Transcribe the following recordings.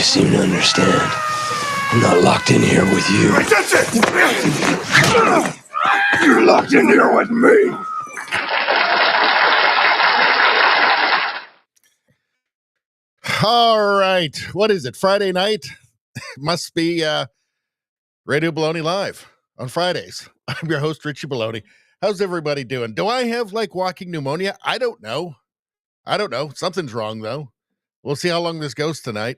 You seem to understand. I'm not locked in here with you. That's it! You're locked in here with me! All right. What is it? Friday night? Must be Radio Baloney Live on Fridays. I'm your host, Richie Baloney. How's everybody doing? Do I have like walking pneumonia? I don't know. Something's wrong though. We'll see how long this goes tonight.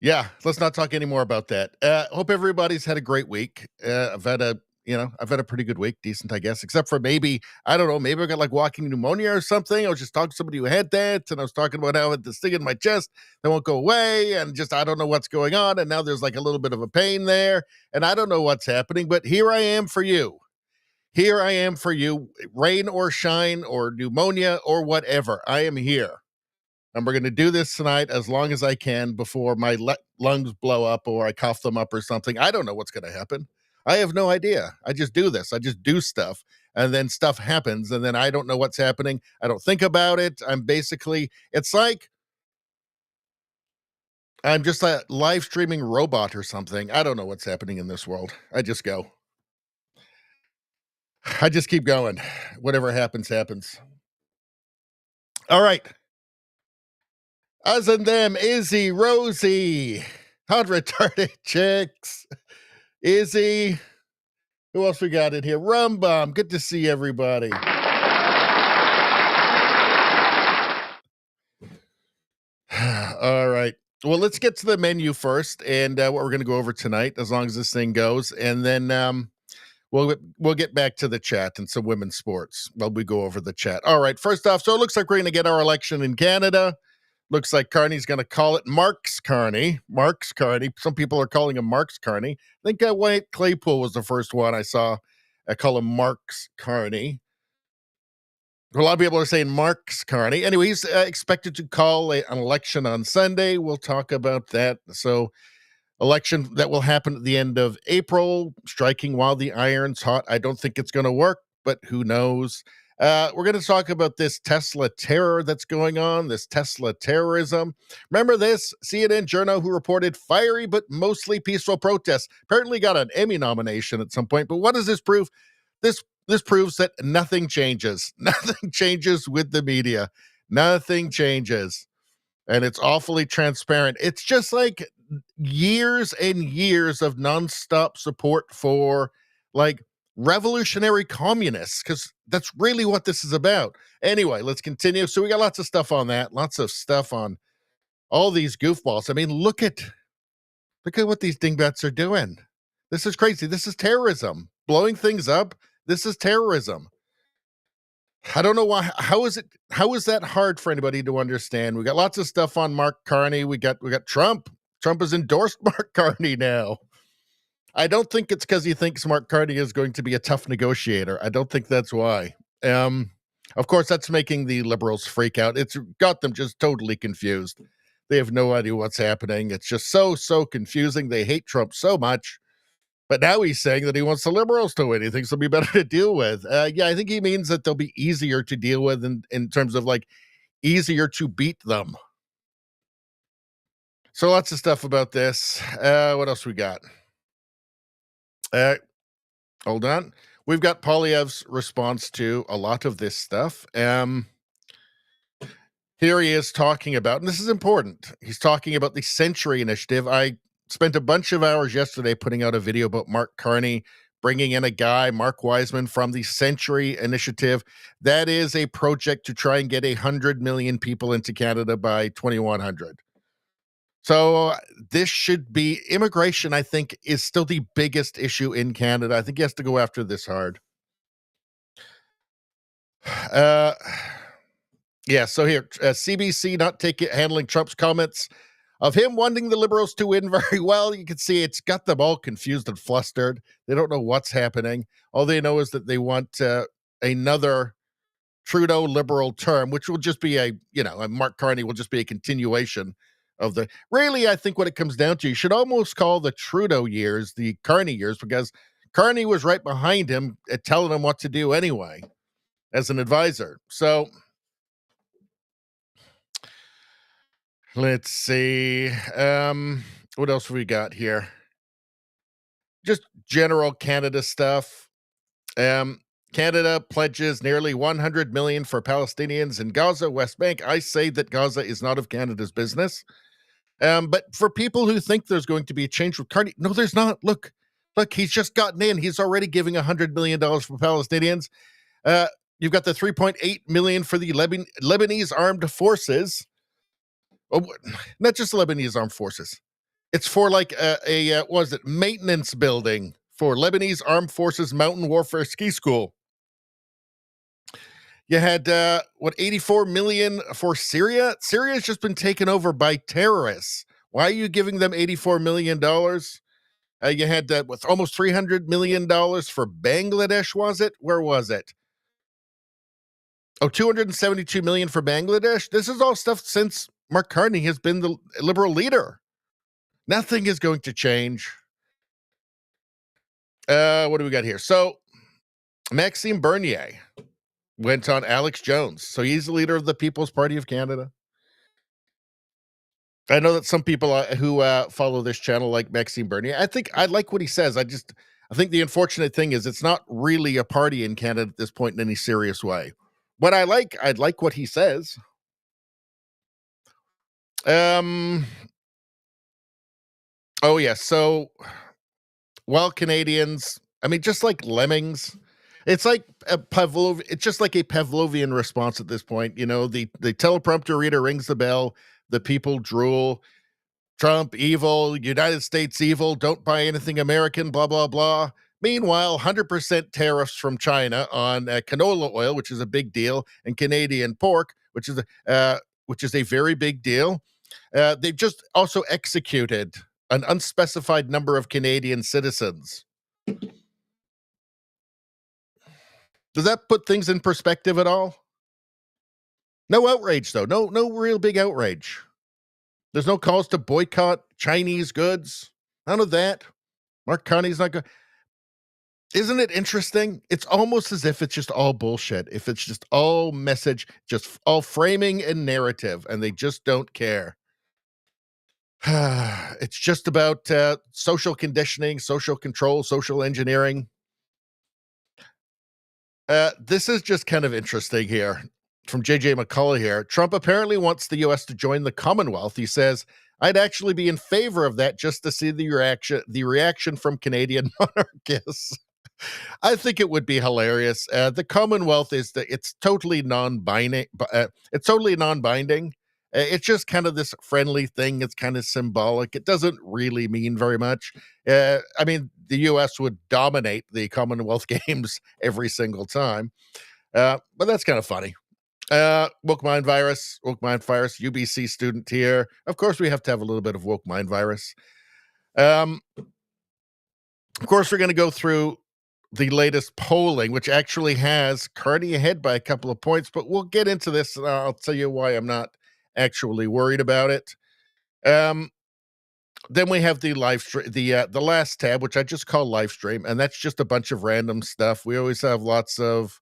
Yeah, let's not talk any more about that. Hope everybody's had a great week. I've had a pretty good week, decent, I guess, except for maybe I got like walking pneumonia or something. I was just talking to somebody who had that, and I was talking about how I had this thing in my chest that won't go away, and just I don't know what's going on, and now there's like a little bit of a pain there, and I don't know what's happening, but here I am for you. Here I am for you, rain or shine or pneumonia or whatever. I am here. And we're going to do this tonight as long as I can before my lungs blow up or I cough them up or something. I don't know what's going to happen. I have no idea. I just do this. I just do stuff. And then stuff happens. And then I don't know what's happening. I don't think about it. It's like I'm just a live streaming robot or something. I don't know what's happening in this world. I just go. I just keep going. Whatever happens, happens. All right. Us and them, Izzy, Rosie, hot retarded chicks, Izzy. Who else we got in here? Rumbum. Good to see everybody. All right. Well, let's get to the menu first and what we're going to go over tonight, as long as this thing goes, and then we'll get back to the chat and some women's sports while we go over the chat. All right. First off, so it looks like we're going to get our election in Canada. Looks like Carney's going to call it Marx Carney. Marx Carney. Some people are calling him Marx Carney. I think Wyatt Claypool was the first one I saw call him Marx Carney. A lot of people are saying Marx Carney. Anyway, he's expected to call an election on Sunday. We'll talk about that. So, election that will happen at the end of April, striking while the iron's hot. I don't think it's going to work, but who knows? We're going to talk about this Tesla terror that's going on, this Tesla terrorism. Remember this CNN journo who reported fiery but mostly peaceful protests, apparently got an Emmy nomination at some point. But what does this prove? This proves that nothing changes. Nothing changes with the media. Nothing changes. And it's awfully transparent. It's just like years and years of nonstop support for like revolutionary communists, because that's really what this is about. Anyway, let's continue. So we got lots of stuff on that, lots of stuff on all these goofballs. I mean, look at what these dingbats are doing. This is crazy. This is terrorism. Blowing things up. This is terrorism. I don't know why. How is that hard for anybody to understand? We got lots of stuff on Mark Carney. We got Trump. Trump has endorsed Mark Carney now. I don't think it's because he thinks Mark Carney is going to be a tough negotiator. I don't think that's why. Of course, that's making the liberals freak out. It's got them just totally confused. They have no idea what's happening. It's just so confusing. They hate Trump so much. But now he's saying that he wants the liberals to win. He thinks they'll be better to deal with. Yeah, I think he means that they'll be easier to deal with in terms of like easier to beat them. So lots of stuff about this. What else we got? Hold on. We've got Poilievre's response to a lot of this stuff. Here he is talking about, and this is important. He's talking about the Century Initiative. I spent a bunch of hours yesterday putting out a video about Mark Carney, bringing in a guy, Mark Wiseman, from the Century Initiative. That is a project to try and get 100 million people into Canada by 2100. So this should be immigration, I think, is still the biggest issue in Canada. I think he has to go after this hard. Yeah, so here, CBC not handling Trump's comments of him wanting the liberals to win very well. You can see it's got them all confused and flustered. They don't know what's happening. All they know is that they want another Trudeau liberal term, which will just be a Mark Carney will just be a continuation of the, really, I think what it comes down to, you should almost call the Trudeau years the Carney years, because Carney was right behind him at telling him what to do anyway as an advisor. So Let's see. What else we got here? Just general Canada stuff. Um, Canada pledges nearly 100 million for Palestinians in Gaza, West Bank. I say that Gaza is not of Canada's business. But for people who think there's going to be a change with Carney, no, there's not. Look, he's just gotten in. He's already giving $100 million for Palestinians. Uh, you've got the 3.8 million for the Lebanese armed forces. Oh, not just Lebanese armed forces. It's for like what was it, maintenance building for Lebanese Armed Forces Mountain Warfare Ski School. You had 84 million for Syria. Syria's just been taken over by terrorists. Why are you giving them $84 million? You had with almost $300 million for Bangladesh. Was it? Where was it? Oh, 272 million for Bangladesh. This is all stuff since Mark Carney has been the liberal leader. Nothing is going to change. What do we got here? So Maxime Bernier went on Alex Jones. So he's the leader of the People's Party of Canada. I know that some people who follow this channel like Maxime Bernier. I like what he says. I think the unfortunate thing is it's not really a party in Canada at this point in any serious way. I'd like what he says. Oh yeah. So while Canadians, I mean, just like lemmings, it's like it's just like a Pavlovian response at this point. You know, the teleprompter reader rings the bell, the people drool. Trump evil, United States evil, don't buy anything American, blah blah blah. Meanwhile, 100% tariffs from China on canola oil, which is a big deal, and Canadian pork, which is a very big deal. They've just also executed an unspecified number of Canadian citizens. Does that put things in perspective at all? No outrage, though. No real big outrage. There's no calls to boycott Chinese goods. None of that. Mark Carney's not going. Isn't it interesting? It's almost as if it's just all bullshit. If it's just all message, just all framing and narrative, and they just don't care. It's just about social conditioning, social control, social engineering. This is just kind of interesting here from JJ McCullough here. Trump apparently wants the U.S. to join the Commonwealth. He says, I'd actually be in favor of that just to see the reaction from Canadian monarchists. I think it would be hilarious. The Commonwealth it's totally non-binding. It's totally non-binding. It's just kind of this friendly thing. It's kind of symbolic. It doesn't really mean very much. I mean, the U.S. would dominate the Commonwealth Games every single time. But that's kind of funny. Woke Mind Virus, UBC student here. Of course, we have to have a little bit of Woke Mind Virus. Of course, we're going to go through the latest polling, which actually has Carney ahead by a couple of points, but we'll get into this, and I'll tell you why I'm not actually worried about it. Then we have the live stream, the last tab, which I just call live stream, and that's just a bunch of random stuff. We always have lots of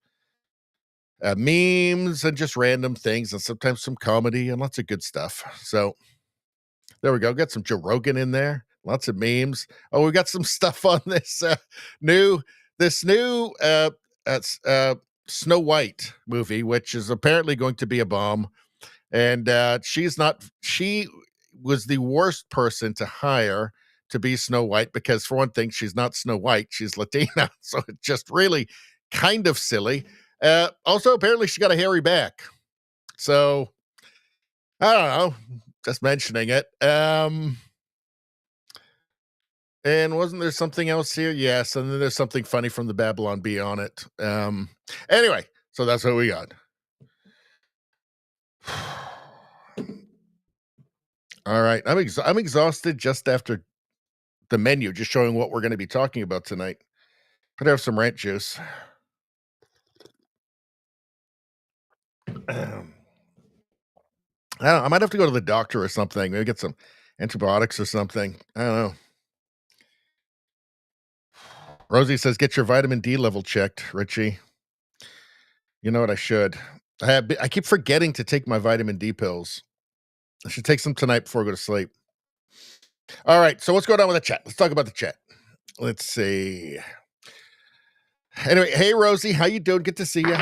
memes and just random things, and sometimes some comedy and lots of good stuff. So there we go. Got some Joe Rogan in there, lots of memes. Oh, we got some stuff on this new Snow White movie, which is apparently going to be a bomb. And she was the worst person to hire to be Snow White because, for one thing, she's not Snow White, she's Latina. So it's just really kind of silly. Also, apparently she got a hairy back. So I don't know, just mentioning it. And wasn't there something else here? Yes, and then there's something funny from the Babylon Bee on it. Anyway, so that's what we got. All right, I'm exhausted just after the menu, just showing what we're going to be talking about tonight. Could have some ranch juice. I don't know, I might have to go to the doctor or something. Maybe get some antibiotics or something. I don't know. Rosie says, get your vitamin D level checked, Richie. You know what? I should. I keep forgetting to take my vitamin D pills. I should take some tonight before I go to sleep. All right, so what's going on with the chat? Let's talk about the chat. Let's see. Anyway, hey Rosie, how you doing? Good to see you.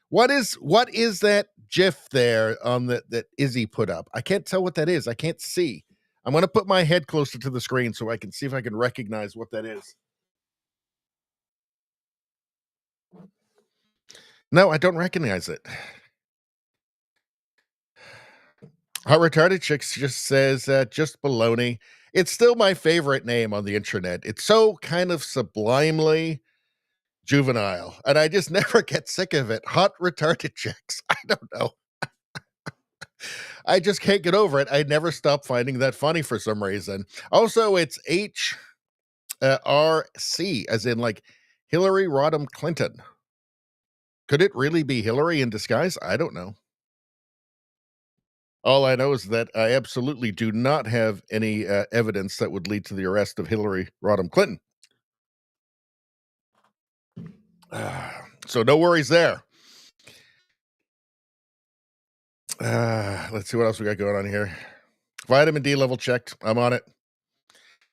What is that GIF there on that Izzy put up? I can't tell what that is. I can't see. I'm going to put my head closer to the screen so I can see if I can recognize what that is. No, I don't recognize it. Hot Retarded Chicks just says, just baloney. It's still my favorite name on the internet. It's so kind of sublimely juvenile, and I just never get sick of it. Hot Retarded Chicks. I don't know. I just can't get over it. I never stop finding that funny for some reason. Also, it's HRC, as in like Hillary Rodham Clinton. Could it really be Hillary in disguise? I don't know. All I know is that I absolutely do not have any evidence that would lead to the arrest of Hillary Rodham Clinton. So no worries there. Let's see what else we got going on here. Vitamin D level checked. I'm on it.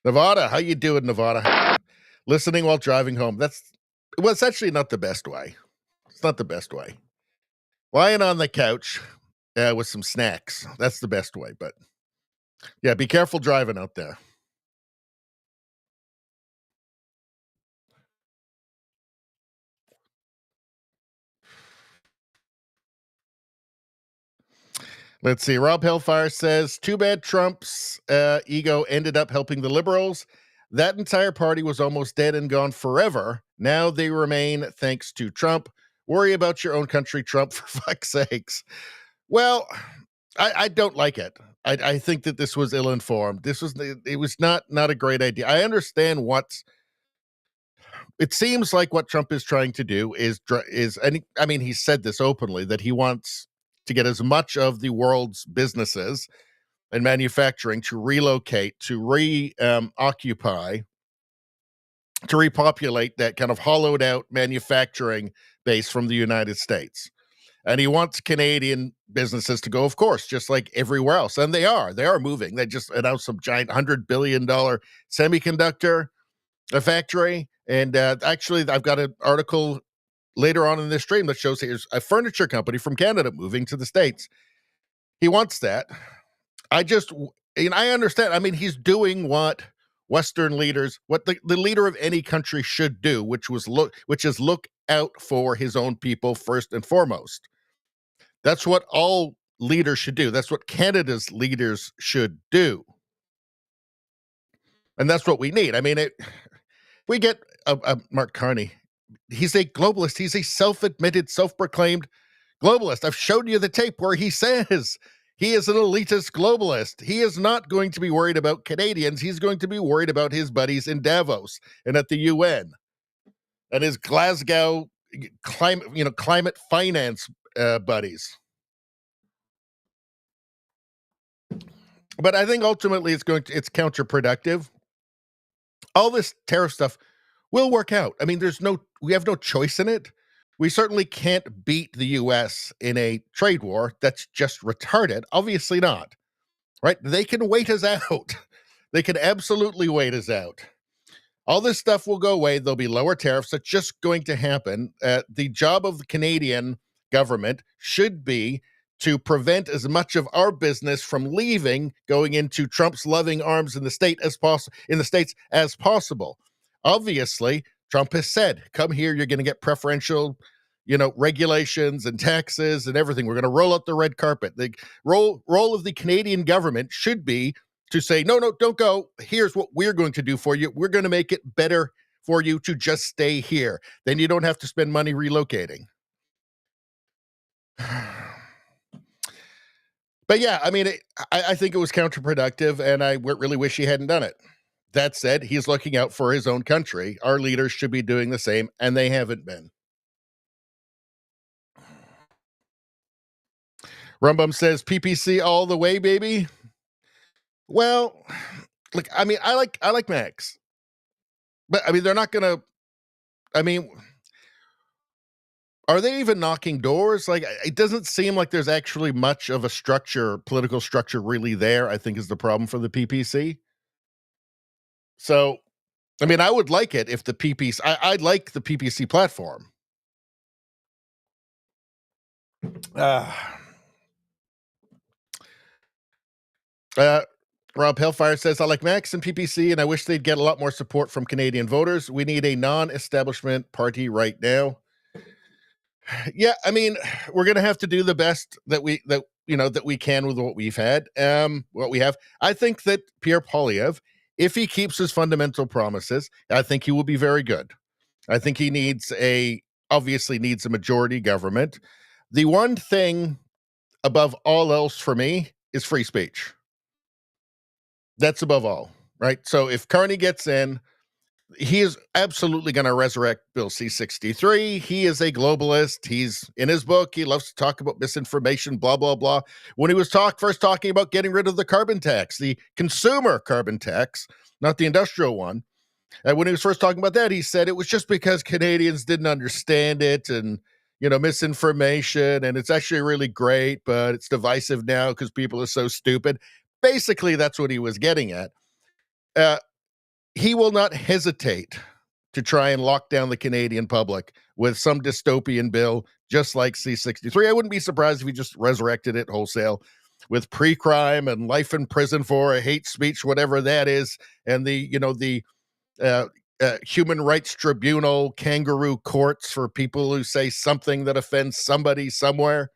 Nevada, how you doing, Nevada? Listening while driving home. It's actually not the best way. It's not the best way. Lying on the couch with some snacks. That's the best way. But yeah, be careful driving out there. Let's see. Rob Hellfire says, too bad Trump's ego ended up helping the liberals. That entire party was almost dead and gone forever. Now they remain thanks to Trump. Worry about your own country, Trump, for fuck's sakes. Well, I don't like it. I think that this was ill-informed. It was not a great idea. I understand it seems like what Trump is trying to do is, and he said this openly, that he wants to get as much of the world's businesses and manufacturing to relocate, to occupy, to repopulate that kind of hollowed out manufacturing base from the United States. And he wants Canadian businesses to go, of course, just like everywhere else. And they are moving. They just announced some giant $100 billion semiconductor factory. And actually, I've got an article later on in this stream that shows here's a furniture company from Canada moving to the States. He wants that. I understand. He's doing what Western leaders, what the leader of any country should do, which is look out for his own people first and foremost. That's what all leaders should do. That's what Canada's leaders should do. And that's what we need. We get Mark Carney. He's a globalist. He's a self-admitted, self-proclaimed globalist. I've showed you the tape where he says he is an elitist globalist. He is not going to be worried about Canadians. He's going to be worried about his buddies in Davos and at the UN and his Glasgow climate finance buddies. But I think ultimately it's counterproductive. All this tariff stuff will work out. We have no choice in it. We certainly can't beat the US in a trade war. That's just retarded. Obviously not. Right? They can wait us out. They can absolutely wait us out. All this stuff will go away. There'll be lower tariffs. That's just going to happen. The job of the Canadian government should be to prevent as much of our business from leaving, going into Trump's loving arms in the States as possible. Obviously, Trump has said, come here, you're going to get preferential, regulations and taxes and everything. We're going to roll out the red carpet. The role of the Canadian government should be to say, no, don't go. Here's what we're going to do for you. We're going to make it better for you to just stay here. Then you don't have to spend money relocating. But yeah, I think it was counterproductive, and I really wish he hadn't done it. That said, he's looking out for his own country. Our leaders should be doing the same, and they haven't been. Rumbum says, PPC all the way, baby. Well, look, I like Max. But, they're not going to, Are they even knocking doors? Like, it doesn't seem like there's actually much of a structure, political structure really there, I think is the problem for the PPC. So, I mean, I would like it if the PPC I'd like the PPC platform. Uh, uh, Rob Hellfire says, I like Max and PPC, and I wish they'd get a lot more support from Canadian voters. We need a non-establishment party right now. Yeah, I mean, we're gonna have to do the best that we can with what we've had, what we have. I think that Pierre Poilievre, if he keeps his fundamental promises, I think he will be very good. I think he obviously needs a majority government. The one thing above all else for me is free speech. That's above all, right? So if Carney gets in, he is absolutely going to resurrect Bill C-63. He is a globalist. He's in his book. He loves to talk about misinformation, blah, blah, blah. When he was first talking about getting rid of the carbon tax, the consumer carbon tax, not the industrial one. And when he was first talking about that, he said it was just because Canadians didn't understand it and, misinformation. And it's actually really great, but it's divisive now because people are so stupid. Basically, that's what he was getting at. Uh, he will not hesitate to try and lock down the Canadian public with some dystopian bill, just like C-63. I wouldn't be surprised if he just resurrected it wholesale with pre-crime and life in prison for a hate speech, whatever that is, and the uh, human rights tribunal kangaroo courts for people who say something that offends somebody somewhere.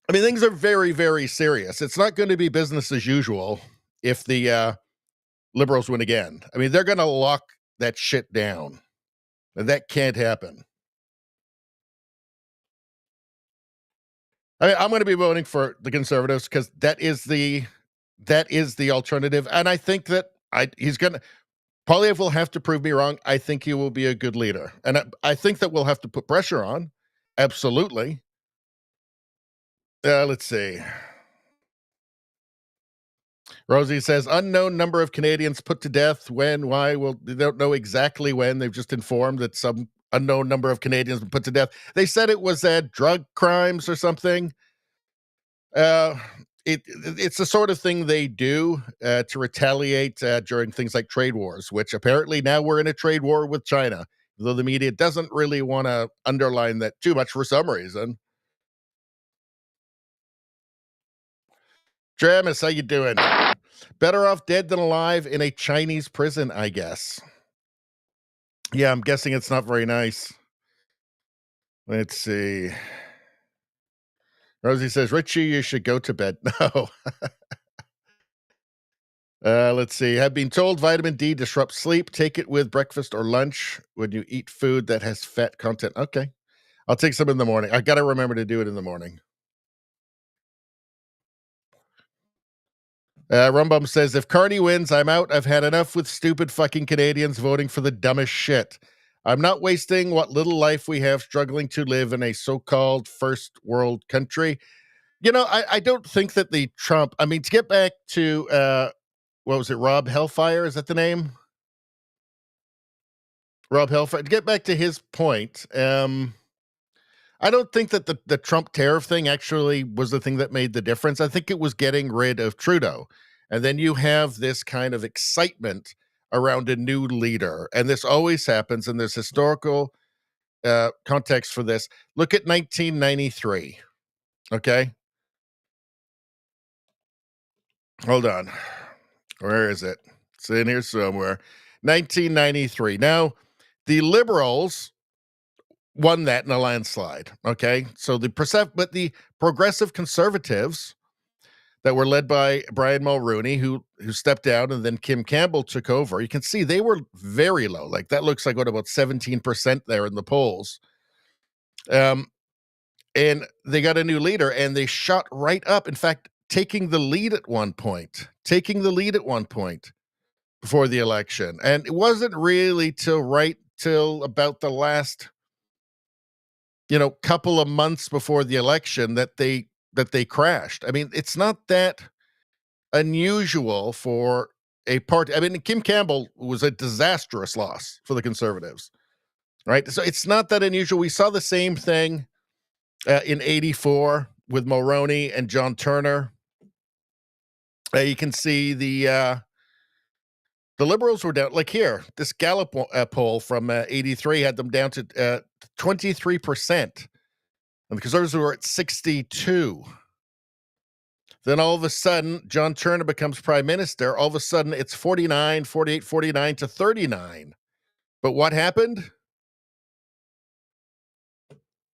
I mean, things are very, very serious. It's not going to be business as usual if the Liberals win again. I mean, they're going to lock that shit down, and that can't happen. I mean, I'm going to be voting for the Conservatives because that is the alternative, and I think that he's going to. Poilievre will have to prove me wrong. I think he will be a good leader, and I think that we'll have to put pressure on. Absolutely. Let's see. Rosie says, unknown number of Canadians put to death. When, why? Well, they don't know exactly when. They've just informed that some unknown number of Canadians been put to death. They said it was drug crimes or something. Uh, it's the sort of thing they do to retaliate during things like trade wars, which apparently now we're in a trade war with China, though the media doesn't really want to underline that too much for some reason. Travis, how you doing? Better off dead than alive in a Chinese prison, I guess. Yeah, I'm guessing it's not very nice. Let's see. Rosie says, Richie, you should go to bed. No. Let's see. Have been told vitamin D disrupts sleep. Take it with breakfast or lunch when you eat food that has fat content. Okay. I'll take some in the morning. I got to remember to do it in the morning. Rumbum says, if Carney wins, I'm out. I've had enough with stupid fucking Canadians voting for the dumbest shit. I'm not wasting what little life we have struggling to live in a so-called first world country. I don't think that to get back to, what was it, Rob Hellfire? Is that the name? Rob Hellfire. To get back to his point, I don't think that the Trump tariff thing actually was the thing that made the difference. I think it was getting rid of Trudeau. And then you have this kind of excitement around a new leader. And this always happens, and there's historical context for this. Look at 1993. Okay. Hold on. Where is it? It's in here somewhere. 1993. Now, the Liberals won that in a landslide. Okay. So the progressive conservatives that were led by Brian Mulroney, who stepped down, and then Kim Campbell took over. You can see they were very low. Like that looks like about 17% there in the polls. And they got a new leader, and they shot right up. In fact, taking the lead at one point before the election. And it wasn't really till about the last, couple of months before the election that they crashed. I mean, it's not that unusual for a party. I mean, Kim Campbell was a disastrous loss for the Conservatives. right? So it's not that unusual. We saw the same thing in '84 with Mulroney and John Turner. You can see the liberals were down. Like here, this Gallup poll from '83 had them down to 23%, and the conservatives were at 62. Then all of a sudden, John Turner becomes prime minister. All of a sudden, it's 49, 48, 49 to 39. But what happened?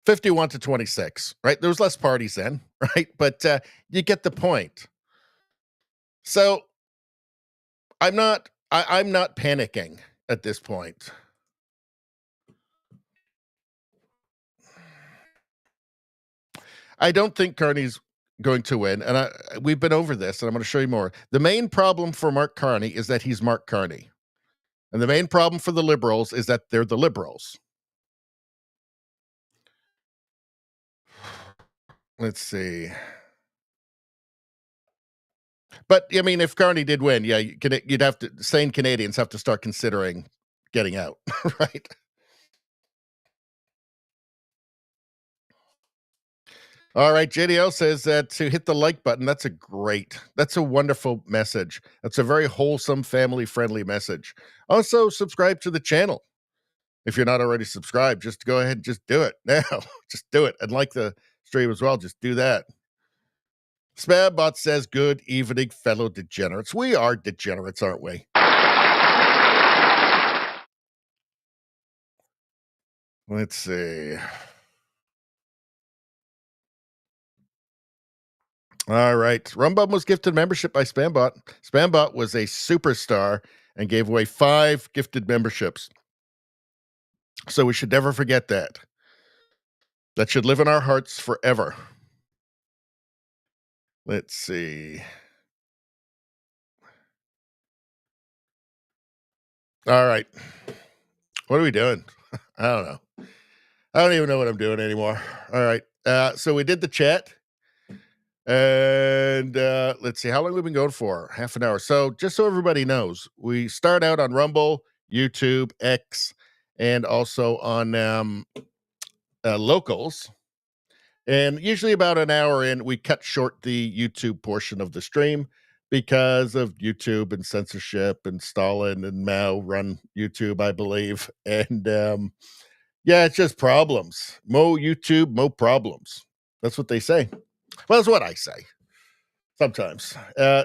51 to 26, right? There was less parties then, right? But you get the point. So I'm not panicking at this point. I don't think Carney's going to win, and we've been over this, and I'm going to show you more. The main problem for Mark Carney is that he's Mark Carney, and the main problem for the liberals is that they're the liberals. Let's see. But I mean, if Carney did win, yeah, you'd have to. Sane Canadians have to start considering getting out, right? All right, JDL says that to hit the like button. That's a wonderful message. That's a very wholesome, family-friendly message. Also, subscribe to the channel. If you're not already subscribed, just go ahead and just do it now. Just do it. And like the stream as well, just do that. Spabbot says, good evening, fellow degenerates. We are degenerates, aren't we? Let's see. All right. Rumbum was gifted membership by Spambot. Spambot was a superstar and gave away 5 gifted memberships. So we should never forget that. That should live in our hearts forever. Let's see. All right. What are we doing? I don't know. I don't even know what I'm doing anymore. All right. So we did the chat. And let's see, how long have we been going for? Half an hour. So just so everybody knows, we start out on Rumble, YouTube, X, and also on locals. And usually about an hour in, we cut short the YouTube portion of the stream because of YouTube and censorship, and Stalin and Mao run YouTube, I believe. And yeah, it's just problems. Mo YouTube, mo problems. That's what they say. Well, that's what I say sometimes.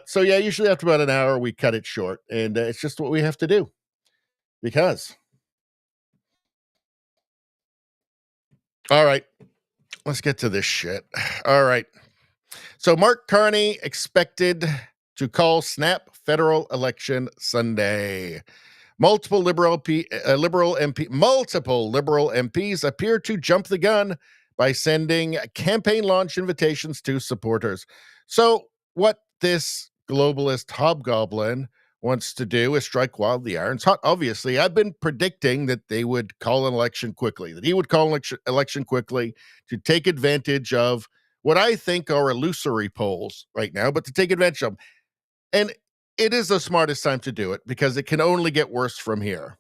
So yeah, usually after about an hour, we cut it short, and it's just what we have to do because. All right, let's get to this shit. All right. So Mark Carney expected to call snap federal election Sunday. Multiple liberal MPs appear to jump the gun by sending campaign launch invitations to supporters. So what this globalist hobgoblin wants to do is strike while the iron's hot. Obviously, I've been predicting that they would call an election quickly, that he would call an election quickly to take advantage of what I think are illusory polls right now, but to take advantage of them. And it is the smartest time to do it because it can only get worse from here.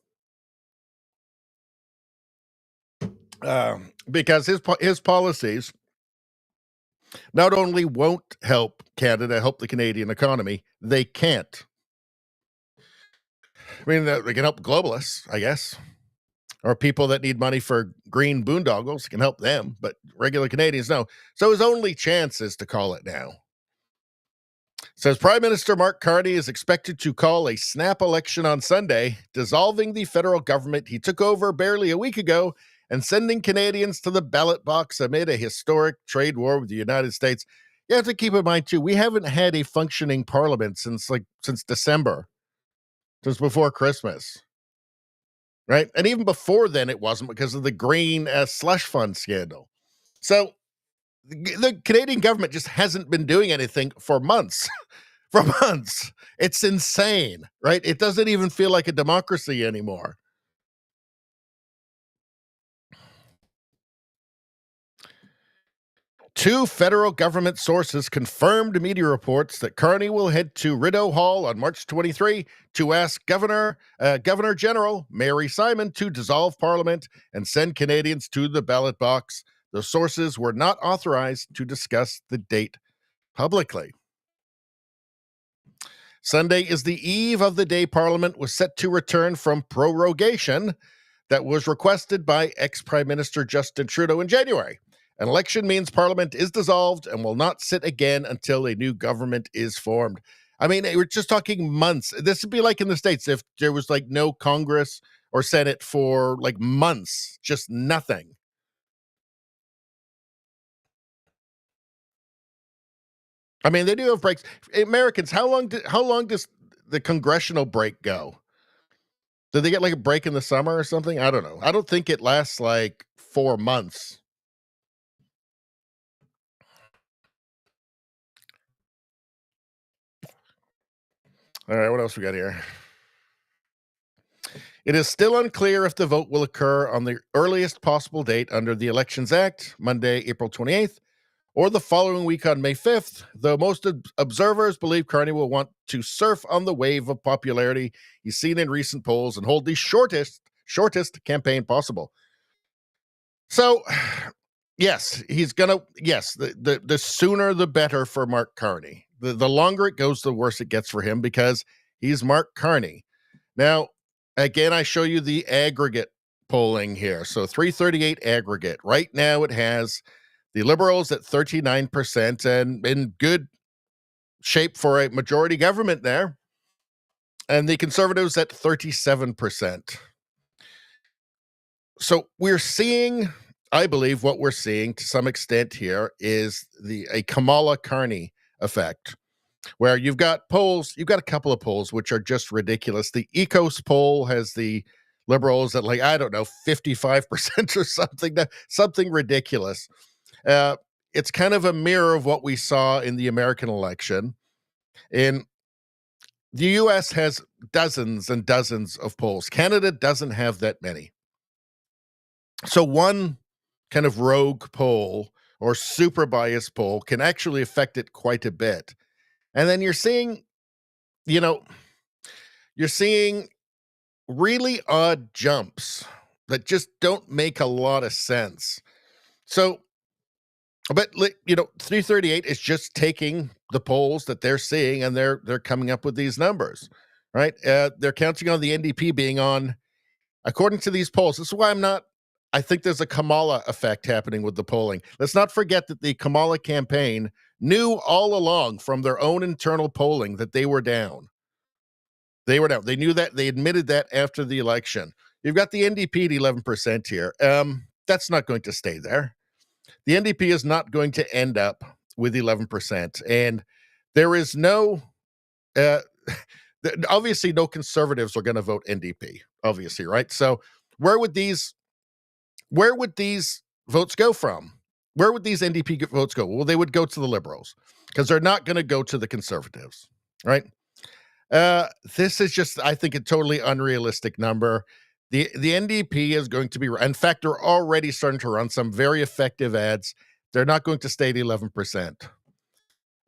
Because his policies not only won't help Canada, help the Canadian economy, they can't. I mean, they can help globalists, I guess, or people that need money for green boondoggles can help them, but regular Canadians, no. So his only chance is to call it now. Says Prime Minister Mark Carney is expected to call a snap election on Sunday, dissolving the federal government he took over barely a week ago and sending Canadians to the ballot box amid a historic trade war with the United States. You have to keep in mind, too, we haven't had a functioning parliament since December, since before Christmas, right? And even before then, it wasn't because of the green slush fund scandal. So the Canadian government just hasn't been doing anything for months. For months. It's insane, right? It doesn't even feel like a democracy anymore. Two federal government sources confirmed media reports that Carney will head to Rideau Hall on March 23 to ask Governor General Mary Simon to dissolve Parliament and send Canadians to the ballot box. The sources were not authorized to discuss the date publicly. Sunday is the eve of the day Parliament was set to return from prorogation that was requested by ex-Prime Minister Justin Trudeau in January. An election means Parliament is dissolved and will not sit again until a new government is formed. I mean, we're just talking months. This would be like in the States if there was like no Congress or Senate for like months, just nothing. I mean, they do have breaks. Americans, how long does the congressional break go? Do they get like a break in the summer or something? I don't know. I don't think it lasts like 4 months. All right, what else we got here? It is still unclear if the vote will occur on the earliest possible date under the Elections Act, Monday, April 28th, or the following week on May 5th, though most observers believe Carney will want to surf on the wave of popularity he's seen in recent polls and hold the shortest campaign possible. So, yes, the sooner the better for Mark Carney. The longer it goes, the worse it gets for him because he's Mark Carney. Now, again, I show you the aggregate polling here. So 338 aggregate. Right now it has the Liberals at 39% and in good shape for a majority government there. And the Conservatives at 37%. So we're seeing, I believe what we're seeing to some extent here is a Kamala Carney effect, where you've got a couple of polls which are just ridiculous. The Ecos poll has the Liberals at like, I don't know, 55% or something ridiculous. It's kind of a mirror of what we saw in the American election. In the US has dozens and dozens of polls. Canada doesn't have that many. So one kind of rogue poll or super biased poll can actually affect it quite a bit. And then you're seeing, you know, really odd jumps that just don't make a lot of sense. So, but 338 is just taking the polls that they're seeing and they're coming up with these numbers, right? They're counting on the NDP being on, according to these polls. This is why I think there's a Kamala effect happening with the polling. Let's not forget that the Kamala campaign knew all along from their own internal polling that they were down. They were down. They knew that. They admitted that after the election. You've got the NDP at 11% here. That's not going to stay there. The NDP is not going to end up with 11%. And there is no, obviously, no conservatives are going to vote NDP, obviously, right? So where would these votes go from? Where would these NDP votes go? Well, they would go to the Liberals because they're not going to go to the Conservatives, right? This is just, I think, a totally unrealistic number. The NDP is going to be, in fact, they're already starting to run some very effective ads. They're not going to stay at 11%.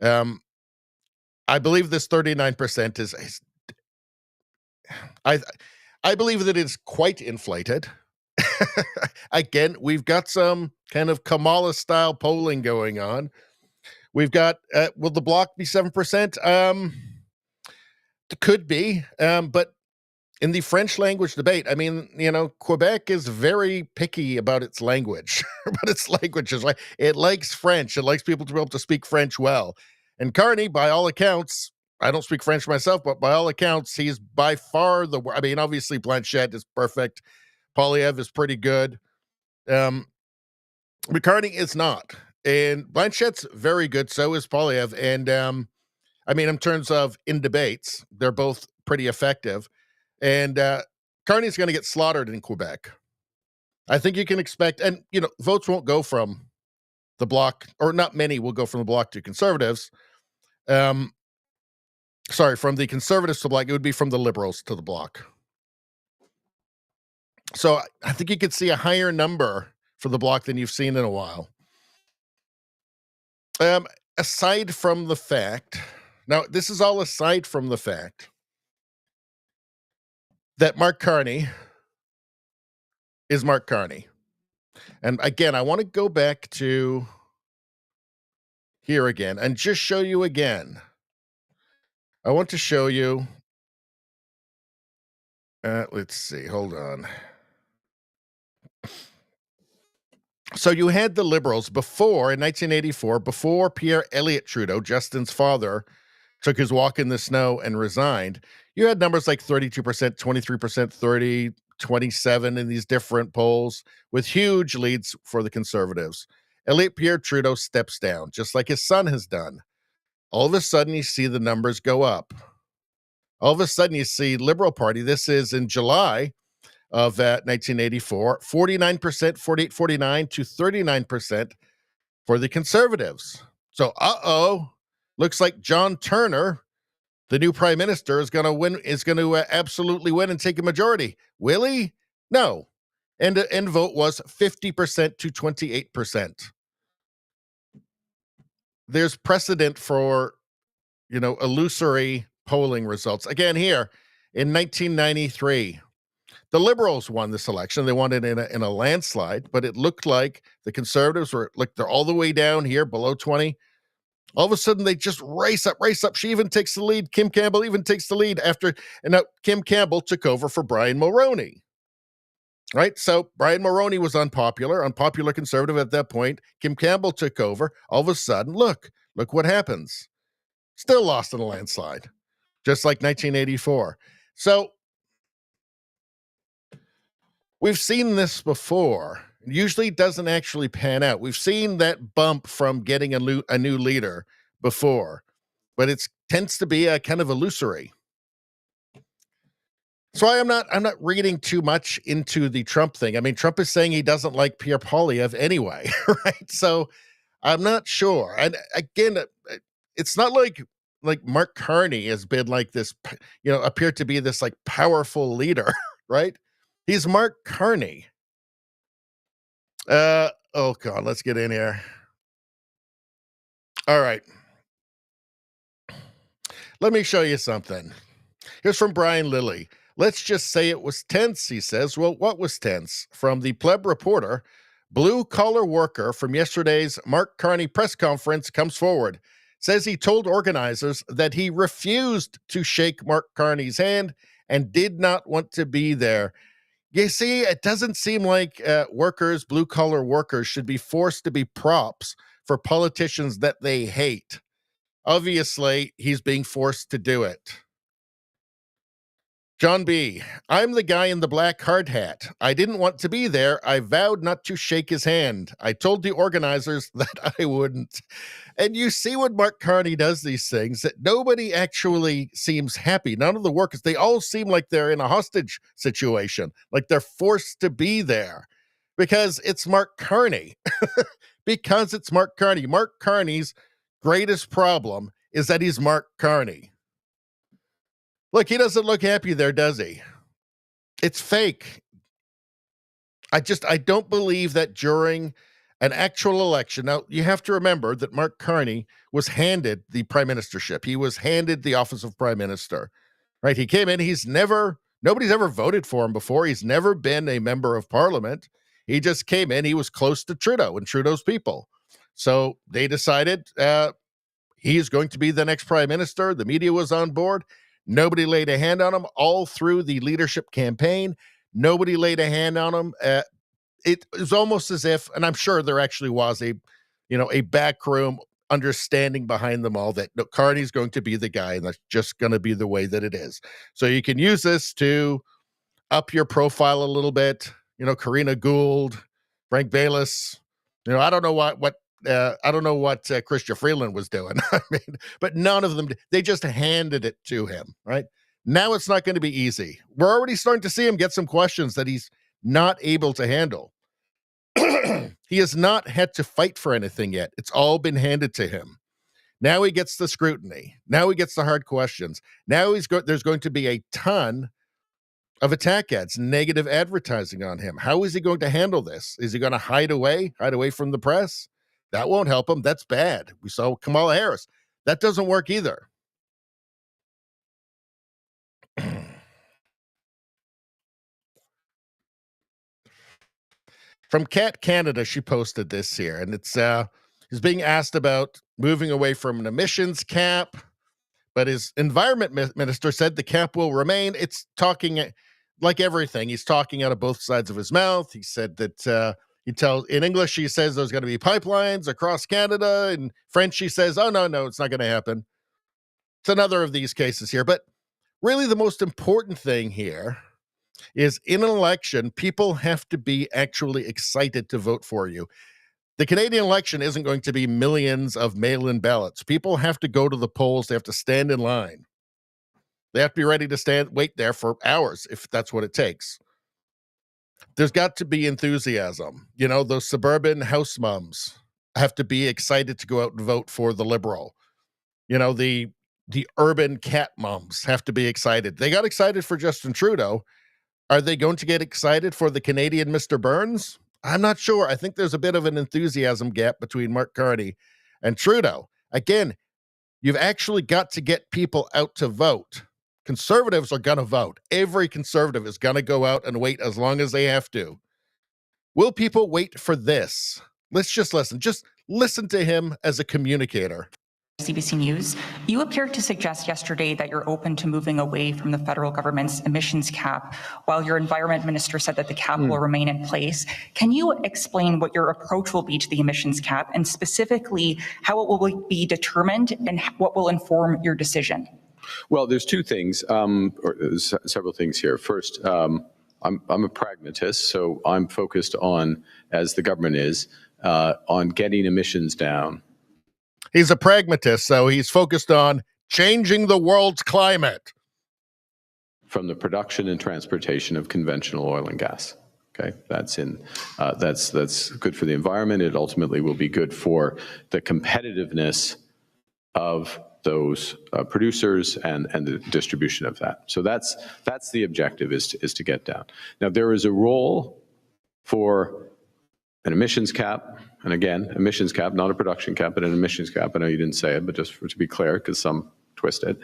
I believe this 39% is I believe that it's quite inflated. Again, we've got some kind of Kamala style polling going on. We've got, will the bloc be 7%? It could be, but in the French language debate, I mean, Quebec is very picky about its language, about its languages. Like it likes French. It likes people to be able to speak French well. And Carney, by all accounts, I don't speak French myself, but by all accounts, he's by far I mean, obviously Blanchette is perfect. Poilievre is pretty good. But Carney is not. And Blanchette's very good. So is Poilievre. And I mean, in terms of in debates, they're both pretty effective. And Carney's going to get slaughtered in Quebec. I think you can expect, and votes won't go from the bloc, or not many will go from the bloc to conservatives. From the conservatives to bloc, it would be from the Liberals to the bloc. So I think you could see a higher number for the bloc than you've seen in a while. Um, aside from the fact, now this is all aside from the fact that Mark Carney is Mark Carney. And again, I want to go back to here again and just show you again. I want to show you. Let's see. Hold on. So you had the Liberals before, in 1984, before Pierre Elliott Trudeau, Justin's father, took his walk in the snow and resigned. You had numbers like 32%, 23%, 30, 27 in these different polls with huge leads for the Conservatives. Elliott Pierre Trudeau steps down, just like his son has done. All of a sudden, you see the numbers go up. All of a sudden, you see Liberal Party. This is in July of 1984, 49%, 48, 49 to 39% for the Conservatives. So, looks like John Turner, the new prime minister, is going to win, is going to absolutely win and take a majority. Will he? No. And the end vote was 50% to 28%. There's precedent for, illusory polling results. Again, here in 1993, the Liberals won this election. They won it in a landslide, but it looked like the Conservatives were like they're all the way down here below 20. All of a sudden, they just race up. She even takes the lead. Kim Campbell even takes the lead and now Kim Campbell took over for Brian Mulroney. Right? So Brian Mulroney was unpopular Conservative at that point. Kim Campbell took over. All of a sudden, look what happens. Still lost in a landslide, just like 1984. So we've seen this before. Usually it doesn't actually pan out. We've seen that bump from getting a new leader before, but it tends to be a kind of illusory. So I'm not reading too much into the Trump thing. I mean, Trump is saying he doesn't like Pierre Poilievre anyway, right? So I'm not sure. And again, it's not like Mark Carney has been like this, appeared to be this like powerful leader, right? He's Mark Carney. Oh God, let's get in here. All right. Let me show you something. Here's from Brian Lilly. Let's just say it was tense, he says. Well, what was tense? From the Pleb Reporter, blue-collar worker from yesterday's Mark Carney press conference comes forward. Says he told organizers that he refused to shake Mark Carney's hand and did not want to be there. You see, it doesn't seem like blue-collar workers, should be forced to be props for politicians that they hate. Obviously, he's being forced to do it. John B., I'm the guy in the black hard hat. I didn't want to be there. I vowed not to shake his hand. I told the organizers that I wouldn't. And you see when Mark Carney does these things, that nobody actually seems happy. None of the workers, they all seem like they're in a hostage situation, like they're forced to be there because it's Mark Carney. Because it's Mark Carney. Mark Carney's greatest problem is that he's Mark Carney. Look, he doesn't look happy there, does he? It's fake. I don't believe that during an actual election. Now, you have to remember that Mark Carney was handed the prime ministership. He was handed the office of prime minister, right? He came in. Nobody's ever voted for him before. He's never been a member of parliament. He just came in. He was close to Trudeau and Trudeau's people. So they decided he is going to be the next prime minister. The media was on board. Nobody laid a hand on him all through the leadership campaign. Nobody laid a hand on him. It was almost as if, and I'm sure there actually was a backroom understanding behind them all that Carney's going to be the guy, and that's just going to be the way that it is. So you can use this to up your profile a little bit. Karina Gould, Frank Bayless. I don't know what Chrystia Freeland was doing. I mean, but none of them, they just handed it to him, right? Now it's not going to be easy. We're already starting to see him get some questions that he's not able to handle. He has not had to fight for anything yet. It's all been handed to him. Now he gets the scrutiny. Now he gets the hard questions. Now there's going to be a ton of attack ads, negative advertising on him. How is he going to handle this? Is he going to hide away from the press? That won't help him. That's bad. We saw Kamala Harris. That doesn't work either. From Cat Canada, she posted this here, and it's he's being asked about moving away from an emissions cap, but his environment minister said the cap will remain. It's talking like everything. He's talking out of both sides of his mouth. He said that in English, he says there's going to be pipelines across Canada. In French, he says, oh, no, it's not going to happen. It's another of these cases here. But really, the most important thing here is in an election, people have to be actually excited to vote for you. The Canadian election isn't going to be millions of mail-in ballots. People have to go to the polls. They have to stand in line. They have to be ready to wait there for hours if that's what it takes. There's got to be enthusiasm. You know, those suburban house moms have to be excited to go out and vote for the Liberal. You know, the urban cat moms have to be excited. They got excited for Justin Trudeau. Are they going to get excited for the Canadian Mr. Burns? I'm not sure. I think there's a bit of an enthusiasm gap between Mark Carney and Trudeau. Again, you've actually got to get people out to vote. Conservatives are going to vote. Every conservative is going to go out and wait as long as they have to. Will people wait for this? Let's just listen. Just listen to him as a communicator. CBC News. You appeared to suggest yesterday that you're open to moving away from the federal government's emissions cap, while your environment minister said that the cap will remain in place. Can you explain what your approach will be to the emissions cap, and specifically how it will be determined and what will inform your decision? Well, there's two things, or several things here. First, I'm a pragmatist, so I'm focused on, as the government is, on getting emissions down. He's a pragmatist, so he's focused on changing the world's climate. From the production and transportation of conventional oil and gas. Okay, that's good for the environment. It ultimately will be good for the competitiveness of those producers and the distribution of that. So that's the objective, is to get down. Now, there is a role for an emissions cap, and again, emissions cap, not a production cap, but an emissions cap. I know you didn't say it, but just to be clear, because some twist it.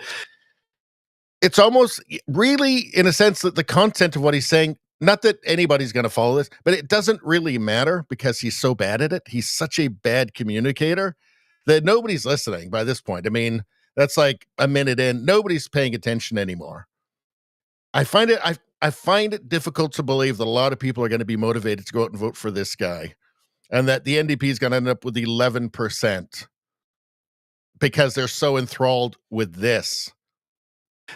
It's almost really, in a sense, that the content of what he's saying, not that anybody's going to follow this, but it doesn't really matter because he's so bad at it. He's such a bad communicator that nobody's listening by this point. I mean, that's like a minute in. Nobody's paying attention anymore. I find it difficult to believe that a lot of people are going to be motivated to go out and vote for this guy, and that the NDP is going to end up with 11% because they're so enthralled with this.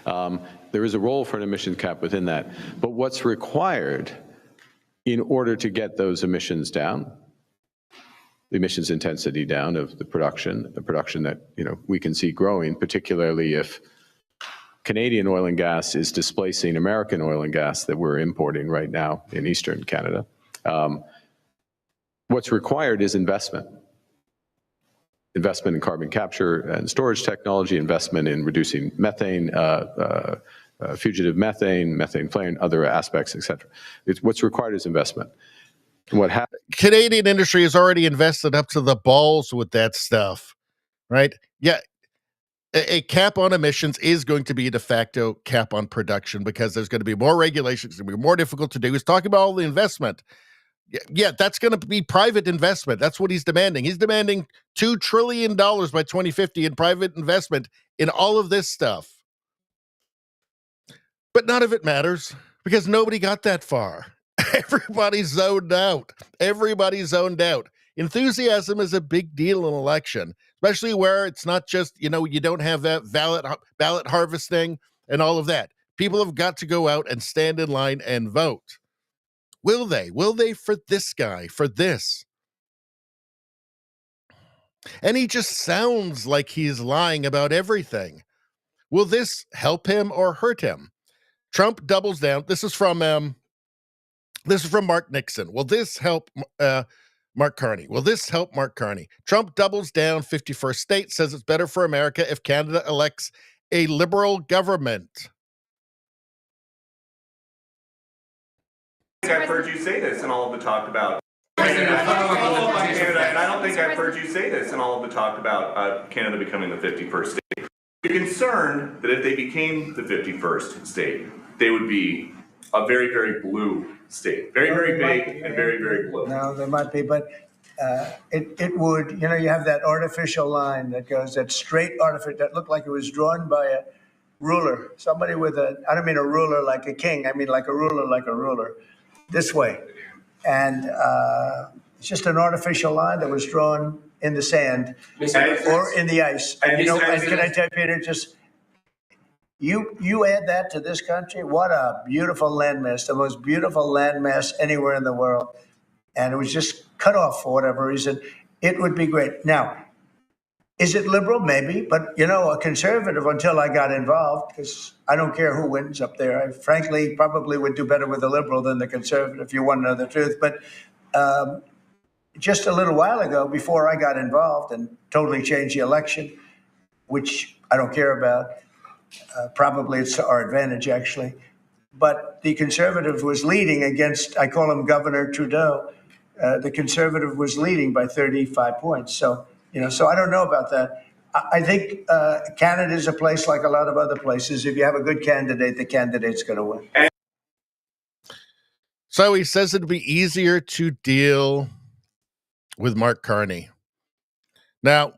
There is a role for an emissions cap within that, but what's required in order to get those emissions down, the emissions intensity down of the production that we can see growing, particularly if Canadian oil and gas is displacing American oil and gas that we're importing right now in Eastern Canada. What's required is investment in carbon capture and storage technology, investment in reducing methane, fugitive methane flare, other aspects, etc. What's required is investment. And what happened? Canadian industry has already invested up to the balls with that stuff, right? Yeah. A cap on emissions is going to be a de facto cap on production because there's going to be more regulations. It's going to be more difficult to do. He's talking about all the investment. Yeah, that's going to be private investment. That's what he's demanding. He's demanding $2 trillion by 2050 in private investment in all of this stuff. But none of it matters because nobody got that far. Everybody's zoned out. Enthusiasm is a big deal in an election, especially where it's not just, you don't have that ballot harvesting and all of that. People have got to go out and stand in line and vote. Will they? Will they for this guy, for this? And he just sounds like he's lying about everything. Will this help him or hurt him? Trump doubles down. This is from Mark Nixon. Will this help Mark Carney? Will this help Mark Carney? Trump doubles down. 51st state says it's better for America if Canada elects a liberal government. I've heard you say this in all of the talk about Canada, and I don't think think I've heard you say this in all of the talk about Canada becoming the 51st state. You're concerned that if they became the 51st state, they would be a very, very blue state. Very, very big and very, very blue. No, there might be, but it would, you know, you have that artificial line that goes, that straight artificial, that looked like it was drawn by a ruler. Somebody with I don't mean a ruler like a king, I mean like a ruler, this way. And it's just an artificial line that was drawn in the sand or in the ice. And you know, and can I tell you, Peter, just you add that to this country, what a beautiful landmass, the most beautiful landmass anywhere in the world. And it was just cut off for whatever reason. It would be great. Now, is it liberal? Maybe. But, you know, a conservative until I got involved, because I don't care who wins up there. I frankly probably would do better with the liberal than the conservative, if you want to know the truth. But just a little while ago, before I got involved and totally changed the election, which I don't care about, probably it's to our advantage, actually. But the conservative was leading against, I call him Governor Trudeau. The conservative was leading by 35 points. So, you know, so I don't know about that. I think Canada is a place like a lot of other places. If you have a good candidate, the candidate's going to win. So he says it'd be easier to deal with Mark Carney. Now,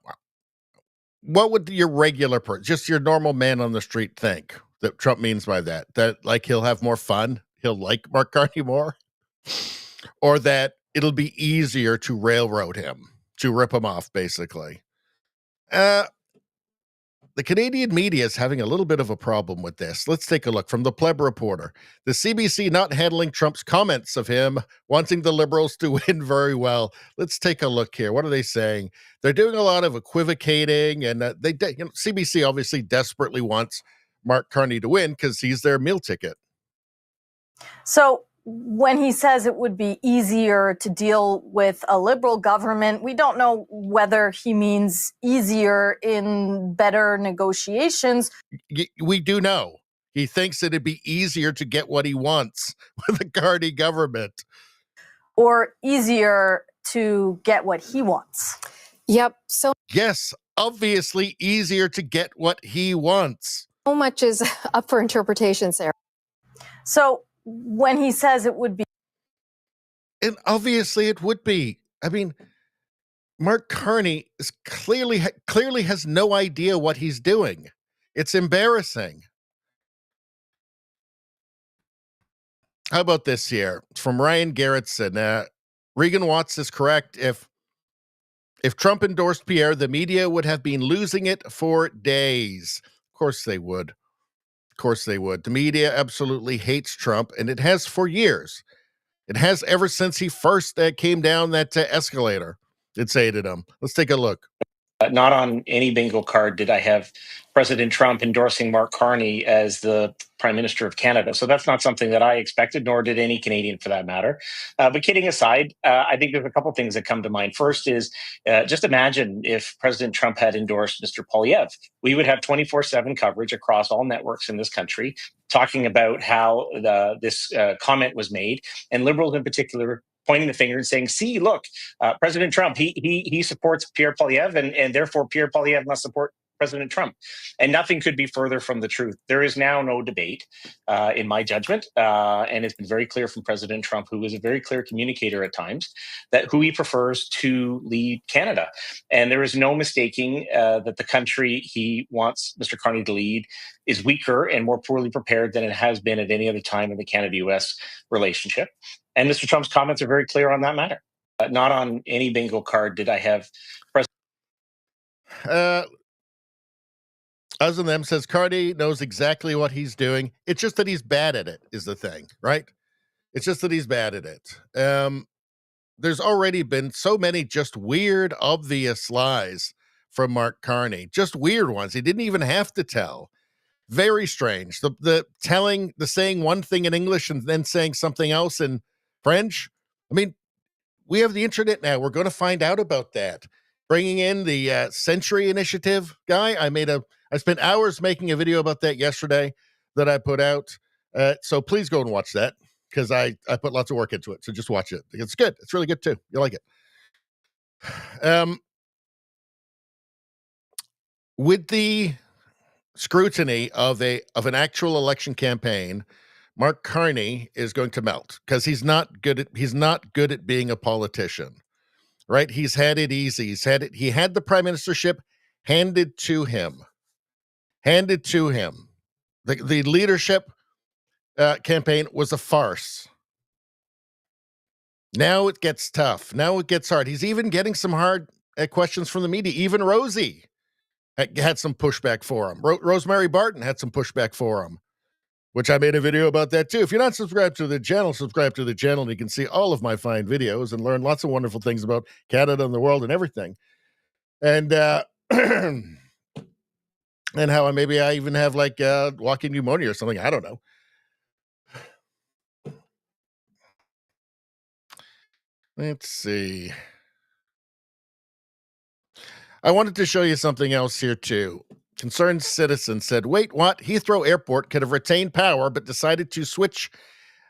what would your regular person, just your normal man on the street, think that Trump means by that? That, like, he'll have more fun? He'll like Mark Carney more? Or that it'll be easier to railroad him, to rip him off, basically? The Canadian media is having a little bit of a problem with this. Let's take a look from the Pleb Reporter. The CBC not handling Trump's comments of him wanting the Liberals to win very well. Let's take a look here. What are they saying? They're doing a lot of equivocating, and CBC obviously desperately wants Mark Carney to win because he's their meal ticket. So when he says it would be easier to deal with a Liberal government, we don't know whether he means easier in better negotiations. We do know. He thinks it'd be easier to get what he wants with a Carney government. Or easier to get what he wants. Yep. So yes, obviously easier to get what he wants. So much is up for interpretation, Sarah. So when he says it would be. And obviously it would be. I mean, Mark Carney is clearly has no idea what he's doing. It's embarrassing. How about this here? From Ryan Garrettson. Regan Watts is correct. If Trump endorsed Pierre, the media would have been losing it for days. Of course they would. Of course they would. The media absolutely hates Trump, and it has for years. It has ever since he first came down that escalator. It's hated him. Let's take a look. Not on any bingo card did I have President Trump endorsing Mark Carney as the Prime Minister of Canada. So that's not something that I expected, nor did any Canadian for that matter. But kidding aside, I think there's a couple things that come to mind. First is just imagine if President Trump had endorsed Mr. Poilievre. We would have 24/7 coverage across all networks in this country talking about how this comment was made, and Liberals in particular pointing the finger and saying, see, look, President Trump, he supports Pierre Poilievre, and therefore Pierre Poilievre must support President Trump. And nothing could be further from the truth. There is now no debate, in my judgment, and it's been very clear from President Trump, who is a very clear communicator at times, that who he prefers to lead Canada. And there is no mistaking that the country he wants Mr. Carney to lead is weaker and more poorly prepared than it has been at any other time in the Canada-U.S. relationship. And Mr. Trump's comments are very clear on that matter. Not on any bingo card did I have Us and them says Carney knows exactly what he's doing. It's just that he's bad at it is the thing, right? It's just that he's bad at it. There's already been so many just weird, obvious lies from Mark Carney. Just weird ones. He didn't even have to tell. Very strange. The saying one thing in English and then saying something else in French. I mean, we have the internet now. We're going to find out about that. Bringing in the Century Initiative guy. I spent hours making a video about that yesterday that I put out. So please go and watch that because I put lots of work into it. So just watch it. It's good. It's really good too. You'll like it. With the scrutiny of an actual election campaign, Mark Carney is going to melt because he's not good at being a politician, right? He's had it easy. He had the prime ministership handed to him. The leadership campaign was a farce. Now it gets tough. Now it gets hard. He's even getting some hard questions from the media. Even Rosie had some pushback for him. Rosemary Barton had some pushback for him, which I made a video about that too. If you're not subscribed to the channel, subscribe to the channel and you can see all of my fine videos and learn lots of wonderful things about Canada and the world and everything. And and how maybe I even have like walking pneumonia or something. I don't know. Let's see. I wanted to show you something else here too. Concerned citizen said, wait, what? Heathrow Airport could have retained power, but decided to switch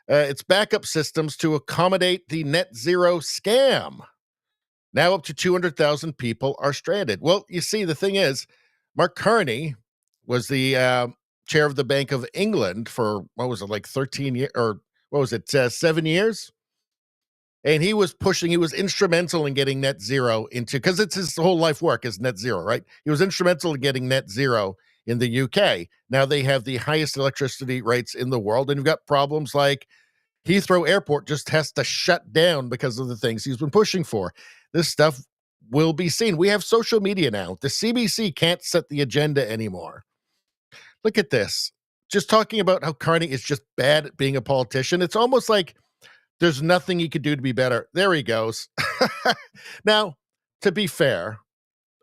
its backup systems to accommodate the net zero scam. Now up to 200,000 people are stranded. Well, you see, the thing is, Mark Carney was the chair of the Bank of England for, what was it, like 13 years, or what was it, 7 years? And he was instrumental in getting net zero because it's his whole life work is net zero, right? He was instrumental in getting net zero in the UK. Now they have the highest electricity rates in the world, and you've got problems like Heathrow Airport just has to shut down because of the things he's been pushing for. This stuff will be seen. We have social media now. The CBC can't set the agenda anymore. Look at this. Just talking about how Carney is just bad at being a politician. It's almost like there's nothing he could do to be better. There he goes. Now, to be fair,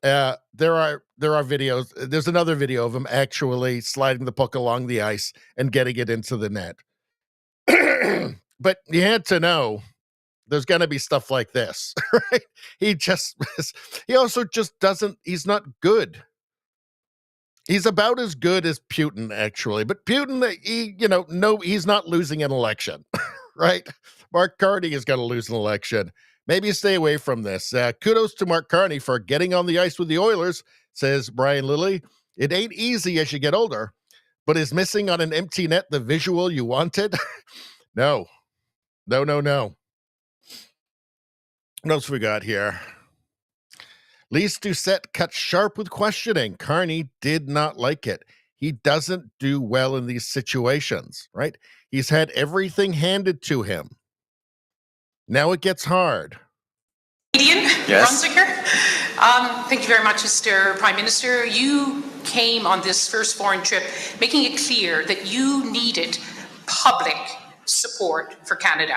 there are videos. There's another video of him actually sliding the puck along the ice and getting it into the net. But you had to know there's going to be stuff like this, right? He also just doesn't, he's not good. He's about as good as Putin, actually. But Putin, he's not losing an election, right? Mark Carney is going to lose an election. Maybe stay away from this. Kudos to Mark Carney for getting on the ice with the Oilers, says Brian Lilly. It ain't easy as you get older, but is missing on an empty net the visual you wanted? No. What else we got here? Lise Doucette cut sharp with questioning. Carney did not like it. He doesn't do well in these situations, right? He's had everything handed to him. Now it gets hard. Yes. Thank you very much, Mr. Prime Minister. You came on this first foreign trip making it clear that you needed public support for Canada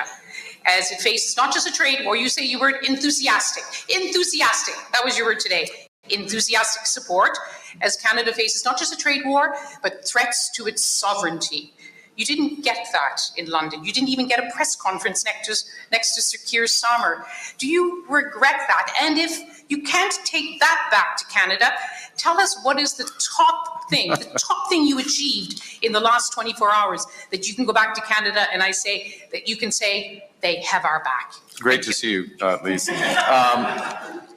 as it faces not just a trade war. You say you were enthusiastic. That was your word today. Enthusiastic support as Canada faces not just a trade war, but threats to its sovereignty. You didn't get that in London. You didn't even get a press conference next to Sir Keir Starmer. Do you regret that? And if you can't take that back to Canada, tell us what is the top thing you achieved in the last 24 hours that you can go back to Canada and that you can say they have our back. Great to see you, Lise.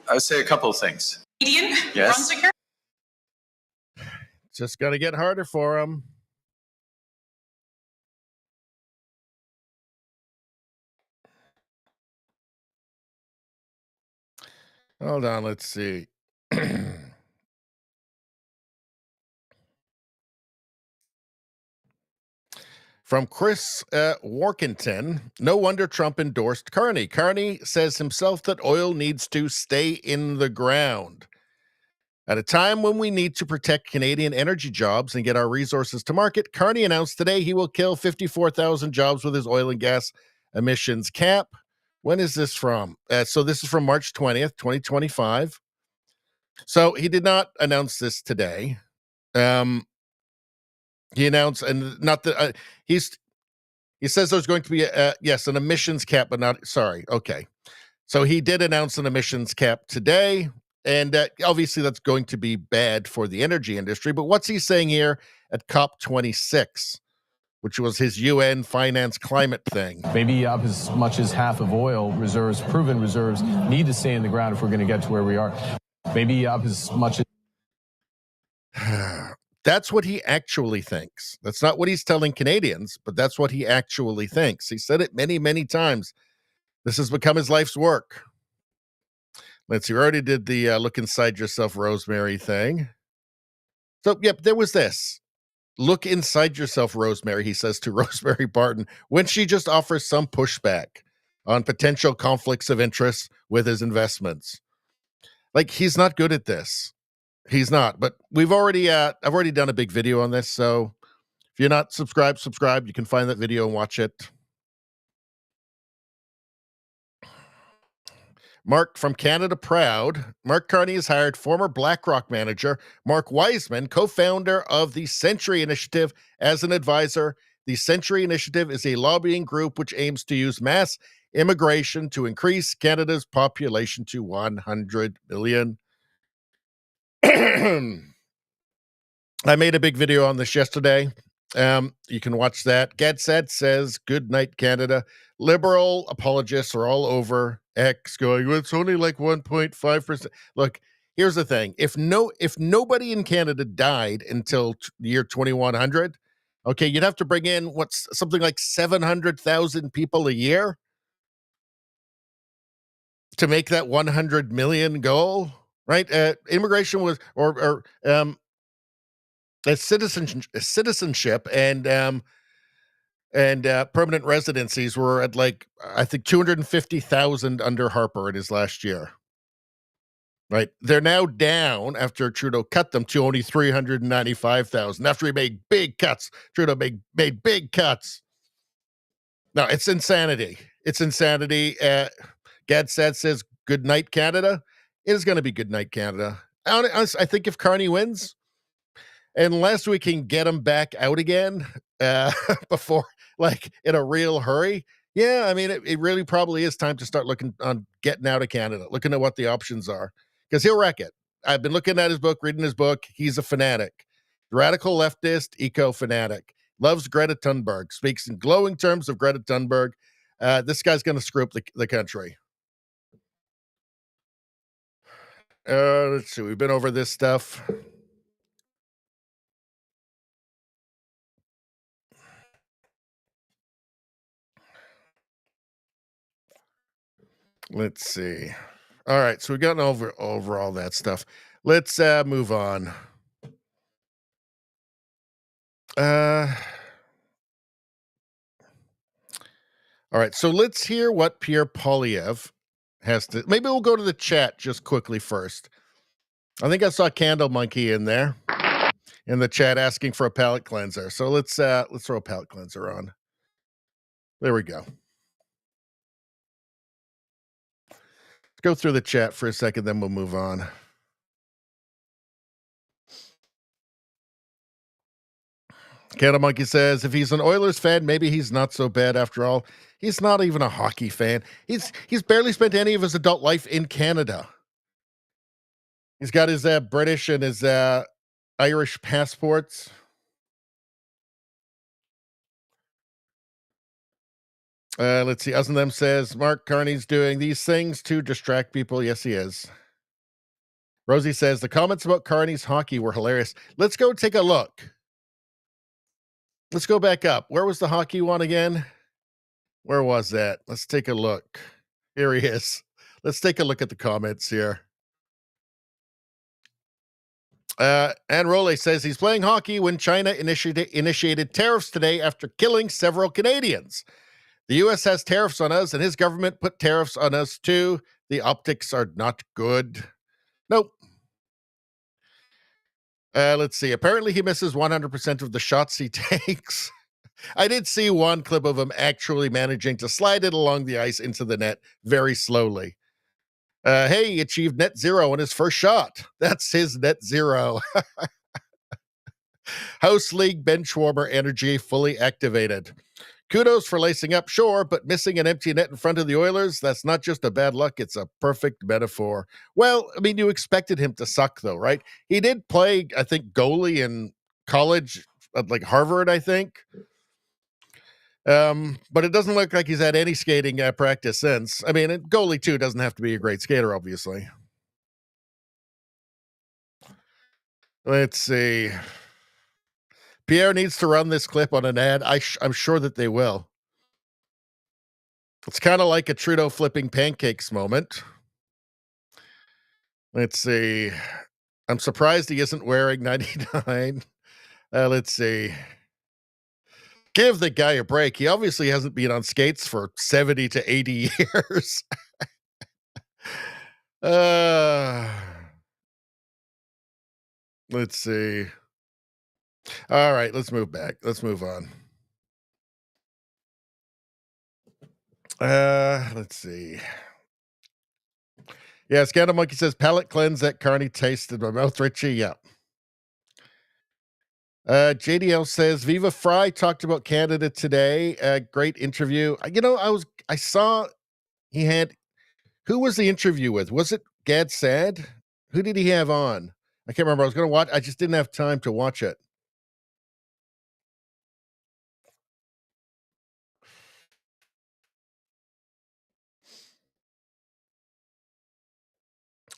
I'll say a couple of things. Yes. Just got to get harder for him. Hold on, let's see. From Chris Warkington, no wonder Trump endorsed Carney. Carney says himself that oil needs to stay in the ground. At a time when we need to protect Canadian energy jobs and get our resources to market, Carney announced today he will kill 54,000 jobs with his oil and gas emissions cap. When is this from? So this is from March 20th, 2025. So he did not announce this today. He announced, and not that he says there's going to be an emissions cap, but not, sorry. Okay. So he did announce an emissions cap today, and obviously that's going to be bad for the energy industry. But what's he saying here at COP26? which was his UN finance climate thing. Maybe up as much as half of oil reserves, proven reserves, need to stay in the ground if we're going to get to where we are. Maybe up as much as... That's what he actually thinks. That's not what he's telling Canadians, but that's what he actually thinks. He said it many, many times. This has become his life's work. Let's see. We already did the look inside yourself, Rosemary thing. So, yep, there was this. Look inside yourself, Rosemary, he says to Rosemary Barton, when she just offers some pushback on potential conflicts of interest with his investments. Like, he's not good at this. He's not, but I've already done a big video on this. So if you're not subscribed, you can find that video and watch it. Mark from Canada Proud. Mark Carney has hired former BlackRock manager Mark Wiseman, co-founder of the Century Initiative, as an advisor. The Century Initiative is a lobbying group which aims to use mass immigration to increase Canada's population to 100 million. I made a big video on this yesterday. You can watch that. Gadsat says, good night, Canada. Liberal apologists are all over X going, well, it's only like 1.5%. Look, here's the thing. If nobody in Canada died until the year 2100, okay, you'd have to bring in what's something like 700,000 people a year to make that 100 million goal, right? Immigration was, citizenship and permanent residencies were at, like, I think 250,000 under Harper in his last year. Right? They're now down after Trudeau cut them to only 395,000 after he made big cuts. Trudeau made big cuts. No, it's insanity. It's insanity. Gadsat says, good night, Canada. It is going to be good night, Canada. I think if Carney wins, unless we can get him back out again before, like, in a real hurry, yeah, I mean, it really probably is time to start looking on getting out of Canada, looking at what the options are, because he'll wreck it. I've been looking at his book, reading his book. He's a fanatic, radical leftist, eco-fanatic, loves Greta Thunberg, speaks in glowing terms of Greta Thunberg. This guy's going to screw up the country. Let's see. We've been over this stuff. Let's see. All right, so we've gotten over all that stuff. Let's move on. All right, so let's hear what Pierre Poilievre has to. Maybe we'll go to the chat just quickly first. I think I saw Candle Monkey in there in the chat asking for a palate cleanser. So let's throw a palate cleanser on. There we go. Let's go through the chat for a second, then we'll move on. Candle Monkey says, if he's an Oilers fan, maybe he's not so bad after all. He's not even a hockey fan. He's barely spent any of his adult life in Canada. He's got his British and his Irish passports. Let's see. Us and Them says, Mark Carney's doing these things to distract people. Yes, he is. Rosie says, the comments about Carney's hockey were hilarious. Let's go take a look. Let's go back up. Where was the hockey one again? Where was that? Let's take a look. Here he is. Let's take a look at the comments here. And Role says he's playing hockey when China initiated tariffs today after killing several Canadians. The U.S. has tariffs on us, and his government put tariffs on us too. The optics are not good. Nope. Let's see. Apparently, he misses 100% of the shots he takes. I did see one clip of him actually managing to slide it along the ice into the net very slowly. Hey, he achieved net zero on his first shot. That's his net zero. House League bench warmer energy fully activated. Kudos for lacing up, sure, but missing an empty net in front of the Oilers, that's not just a bad luck, it's a perfect metaphor. Well, I mean, you expected him to suck, though, right? He did play, I think, goalie in college at, like, Harvard, I think. But it doesn't look like he's had any skating practice since. I mean, goalie too doesn't have to be a great skater, obviously. Let's see. Pierre needs to run this clip on an ad. I'm sure that they will. It's kind of like a Trudeau flipping pancakes moment. Let's see. I'm surprised he isn't wearing 99. Let's see. Give the guy a break. He obviously hasn't been on skates for 70 to 80 years. Let's see. All right, let's move back. Let's move on. Let's see. Yeah, Scandal Monkey says palate cleanse that Carney tasted my mouth, Richie. Yeah. JDL says Viva Fry talked about Canada today. Great interview. I saw he had. Who was the interview with? Was it Gad Sad? Who did he have on? I can't remember. I was going to watch. I just didn't have time to watch it.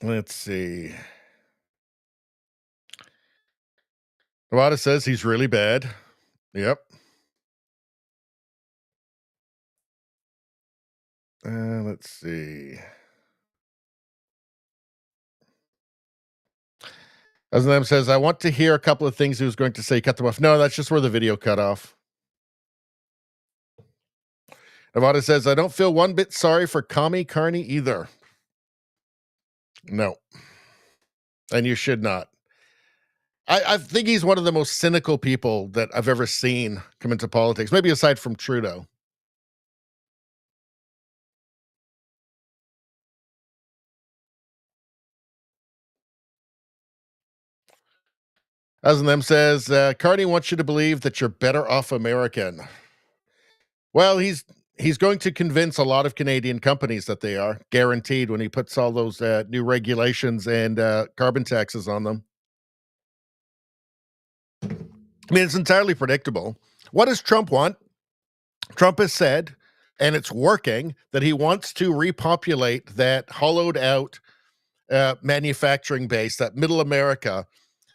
Let's see. Nevada says he's really bad. Yep. Let's see. As them says, I want to hear a couple of things he was going to say. Cut them off. No, that's just where the video cut off. Nevada says, I don't feel one bit sorry for Commie Carney either. No. And you should not. I think he's one of the most cynical people that I've ever seen come into politics, maybe aside from Trudeau. As them says, Carney wants you to believe that you're better off American. Well, he's going to convince a lot of Canadian companies that they are, guaranteed, when he puts all those new regulations and carbon taxes on them. I mean, it's entirely predictable. What does Trump want? Trump has said, and it's working, that he wants to repopulate that hollowed out manufacturing base, that middle America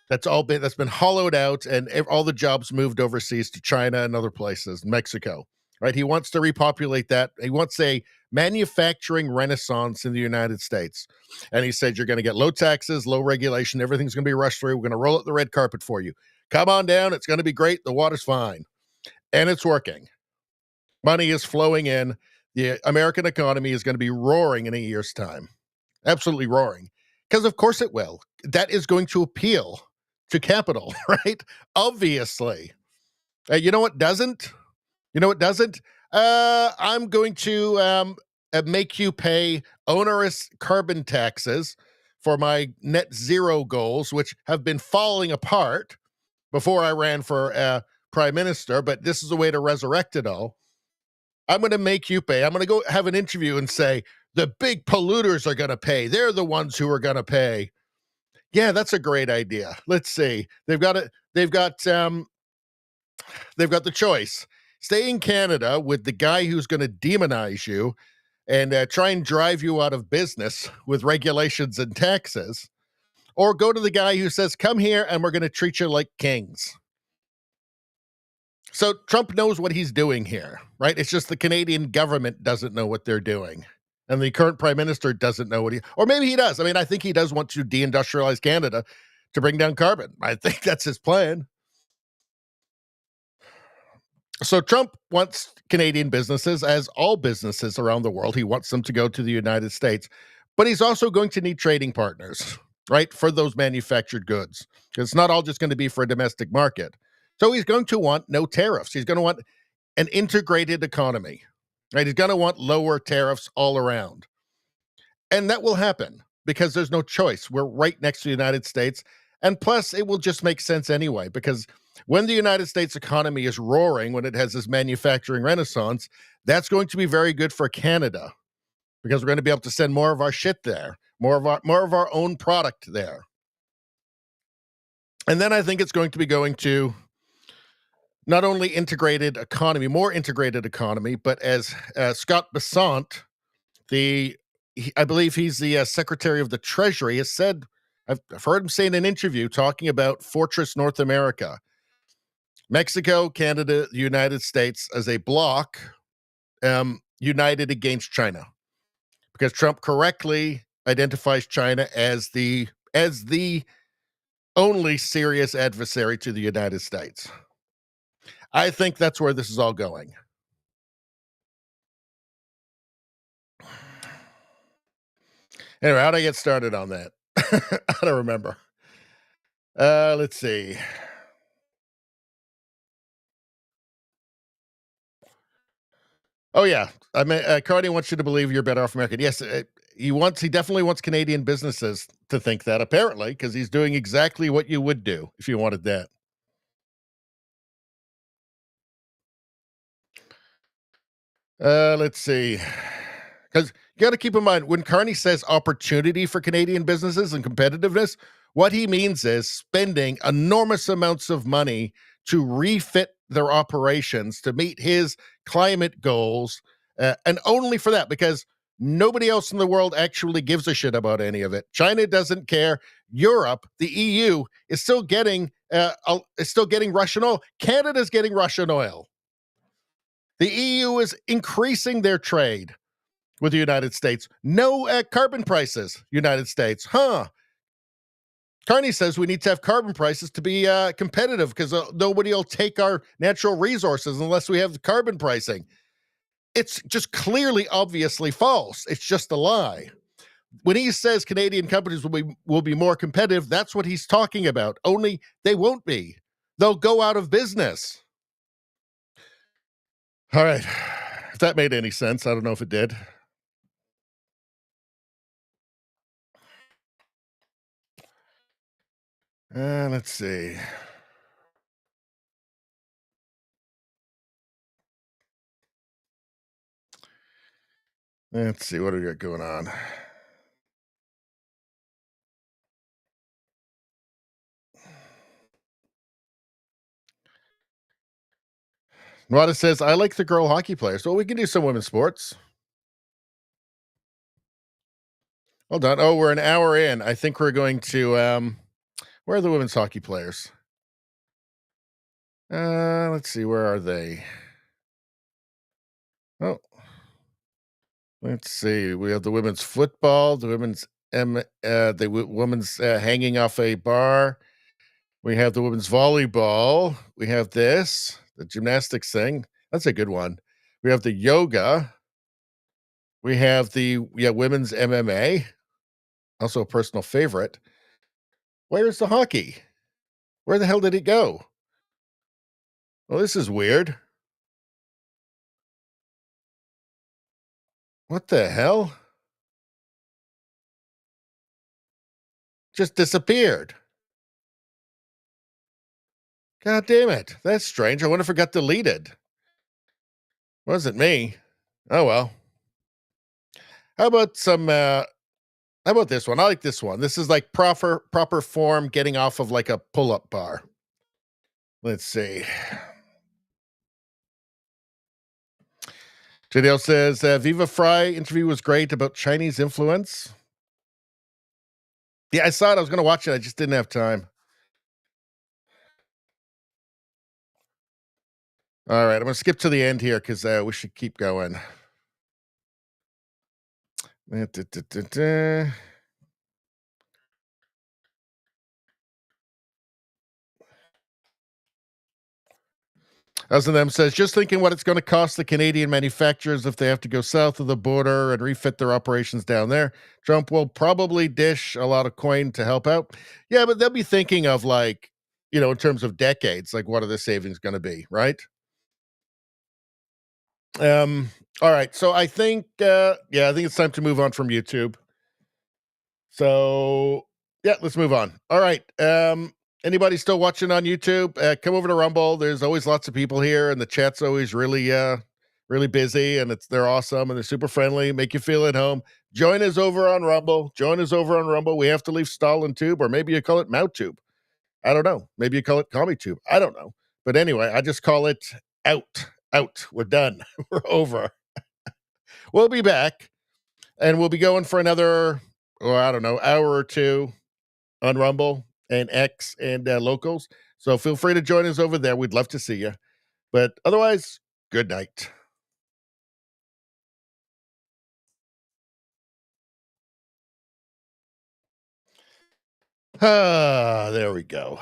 that's been hollowed out, and all the jobs moved overseas to China and other places, Mexico. Right? He wants to repopulate that. He wants a manufacturing renaissance in the United States. And he said, you're going to get low taxes, low regulation. Everything's going to be rushed through. We're going to roll out the red carpet for you. Come on down. It's going to be great. The water's fine. And it's working. Money is flowing in. The American economy is going to be roaring in a year's time. Absolutely roaring. Because of course it will. That is going to appeal to capital, right? Obviously. You know what doesn't? I'm going to make you pay onerous carbon taxes for my net zero goals, which have been falling apart before I ran for prime minister, but this is a way to resurrect it all. I'm going to make you pay. I'm going to go have an interview and say, the big polluters are going to pay. They're the ones who are going to pay. Yeah, that's a great idea. Let's see. They've got the choice. Stay in Canada with the guy who's going to demonize you and try and drive you out of business with regulations and taxes, or go to the guy who says, come here and we're going to treat you like kings. So Trump knows what he's doing here, right? It's just the Canadian government doesn't know what they're doing. And the current prime minister doesn't know or maybe he does. I mean, I think he does want to deindustrialize Canada to bring down carbon. I think that's his plan. So Trump wants Canadian businesses, as all businesses around the world, he wants them to go to the United States. But he's also going to need trading partners, right, for those manufactured goods. It's not all just going to be for a domestic market. So he's going to want no tariffs. He's going to want an integrated economy, right? He's going to want lower tariffs all around. And that will happen because there's no choice. We're right next to the United States. And plus, it will just make sense anyway, because when the United States economy is roaring, when it has this manufacturing renaissance, that's going to be very good for Canada, because we're going to be able to send more of our shit there, more of our own product there. And then I think it's going to be going to not only integrated economy, more integrated economy, but as Scott Bessant, I believe he's the Secretary of the Treasury, has said, I've heard him say in an interview talking about Fortress North America, Mexico, Canada, the United States as a bloc, united against China, because Trump correctly identifies China as the only serious adversary to the United States. I think that's where this is all going. Anyway, how'd I get started on that? I don't remember. Let's see. Oh yeah, I mean, Carney wants you to believe you're better off American. Yes, he definitely wants Canadian businesses to think that, apparently, because he's doing exactly what you would do if you wanted that. Let's see. Because you got to keep in mind, when Carney says opportunity for Canadian businesses and competitiveness, what he means is spending enormous amounts of money to refit their operations to meet his climate goals, and only for that, because nobody else in the world actually gives a shit about any of it. China doesn't care. Europe, the EU, is still getting Russian oil. Canada's getting Russian oil. The EU is increasing their trade with the United States. No carbon prices, United States. Carney says we need to have carbon prices to be competitive because nobody will take our natural resources unless we have the carbon pricing. It's just clearly, obviously false. It's just a lie. When he says Canadian companies will be more competitive, that's what he's talking about. Only they won't be. They'll go out of business. All right. If that made any sense, I don't know if it did. Let's see. Let's see. What do we got going on? Wada says, I like the girl hockey players. Well, we can do some women's sports. Hold on. Oh, we're an hour in. I think we're going to, where are the women's hockey players? Let's see. Where are they? Oh, let's see. We have the women's football, the women's women's hanging off a bar. We have the women's volleyball. We have the gymnastics thing. That's a good one. We have the yoga. We have the women's MMA. Also a personal favorite. Where's the hockey? Where the hell did it go? Well, this is weird. What the hell? Just disappeared. God damn it. That's strange. I wonder if it got deleted. Wasn't me. Oh, well. How about this one? I like this one. This is like proper form getting off of like a pull-up bar. Let's see. JDL says, Viva Fry interview was great about Chinese influence. Yeah, I saw it. I was going to watch it. I just didn't have time. All right, I'm going to skip to the end here because we should keep going. As of them says, just thinking what it's going to cost the Canadian manufacturers if they have to go south of the border and refit their operations down there. Trump will probably dish a lot of coin to help out. Yeah, but they'll be thinking of like, in terms of decades, like what are the savings going to be, right? All right. So I think, I think it's time to move on from YouTube. So yeah, let's move on. All right. Anybody still watching on YouTube? Come over to Rumble. There's always lots of people here, and the chat's always really busy, and they're awesome and they're super friendly, make you feel at home. Join us over on Rumble. We have to leave Stalin Tube, or maybe you call it Mount Tube. I don't know. Maybe you call it Commie Tube. I don't know. But anyway, I just call it out. Out. We're done. We're over. We'll be back, and we'll be going for another, I don't know, hour or two on Rumble and X and Locals. So feel free to join us over there. We'd love to see you. But otherwise, good night. There we go.